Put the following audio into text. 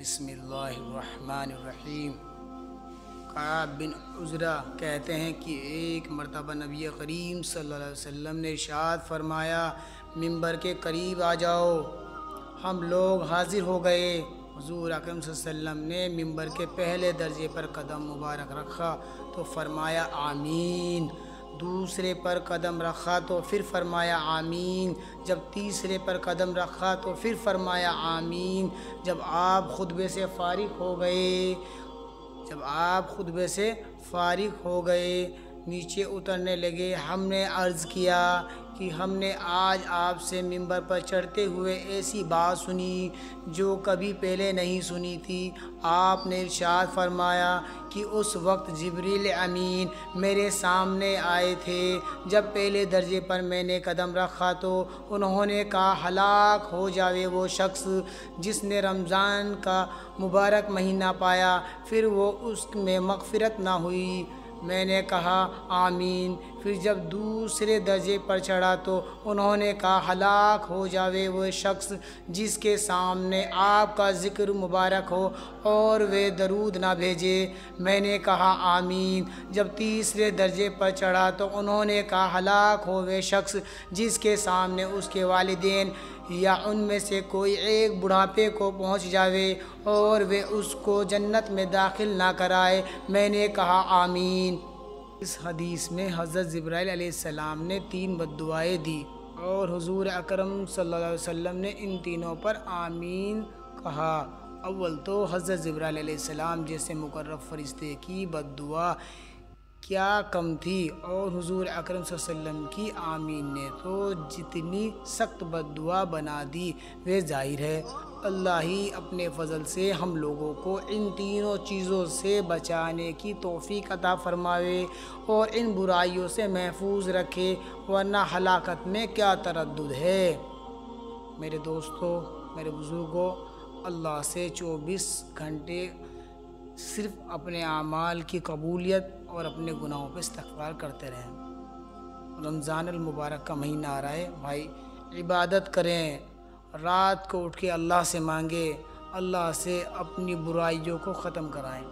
बिस्मिल्लाहिर्रहमानिर्रहीम। काब बिन उज़रा कहते हैं कि एक मरतबा नबी करीम सल्लल्लाहु अलैहि वसल्लम ने इरशाद फरमाया, मिंबर के करीब आ जाओ। हम लोग हाजिर हो गए। हुज़ूर अकरम सल्लल्लाहु अलैहि वसल्लम ने मिंबर के पहले दर्जे पर कदम मुबारक रखा तो फरमाया आमीन। दूसरे पर कदम रखा तो फिर फरमाया आमीन। जब तीसरे पर कदम रखा तो फिर फरमाया आमीन। जब आप खुतबे से फ़ारिग हो गए नीचे उतरने लगे। हमने अर्ज़ किया कि हमने आज आपसे मिंबर पर चढ़ते हुए ऐसी बात सुनी जो कभी पहले नहीं सुनी थी। आपने इरशाद फरमाया कि उस वक्त जिब्रील अमीन मेरे सामने आए थे। जब पहले दर्जे पर मैंने कदम रखा तो उन्होंने कहा, हलाक हो जावे वो शख्स जिसने रमज़ान का मुबारक महीना पाया फिर वो उसमें मग़फ़िरत ना हुई। मैंने कहा आमीन। फिर जब दूसरे दर्जे पर चढ़ा तो उन्होंने कहा, हलाक हो जावे वो शख्स जिसके सामने आपका ज़िक्र मुबारक हो और वे दरूद ना भेजे। मैंने कहा आमीन। जब तीसरे दर्जे पर चढ़ा तो उन्होंने कहा, हलाक हो वे शख्स जिसके सामने उसके वालिदैन या उनमें से कोई एक बुढ़ापे को पहुंच जावे और वे उसको जन्नत में दाखिल ना कराए। मैंने कहा आमीन। इस हदीस में हज़रत जिब्राइल अलैहिस्सलाम ने 3 बद्दुआएं दी और हुज़ूर अकरम सल्लल्लाहु अलैहि वसल्लम ने इन तीनों पर आमीन कहा। अव्वल तो हज़रत जिब्राइल अलैहिस्सलाम जैसे मुकर्रब फरिश्ते की बद्दुआ क्या कम थी और हुज़ूर अकरम सल्लल्लाहु अलैहि वसल्लम की आमीन ने तो जितनी सख्त बद्दुआ बना दी। वे ज़ाहिर है अल्लाह ही अपने फ़ज़ल से हम लोगों को इन तीनों चीज़ों से बचाने की तौफ़ीक़ अता फ़रमावे और इन बुराइयों से महफूज रखे, वरना हलाकत में क्या तरद्दुद है। मेरे दोस्तों, मेरे बुज़ुर्गों, अल्लाह से 24 घंटे सिर्फ़ अपने आमाल की कबूलियत और अपने गुनाहों पर इस्तिग़फ़ार करते रहें। रमज़ान अल मुबारक का महीना आ रहा है भाई, इबादत करें, रात को उठ के अल्लाह से मांगे, अल्लाह से अपनी बुराइयों को ख़त्म कराएं।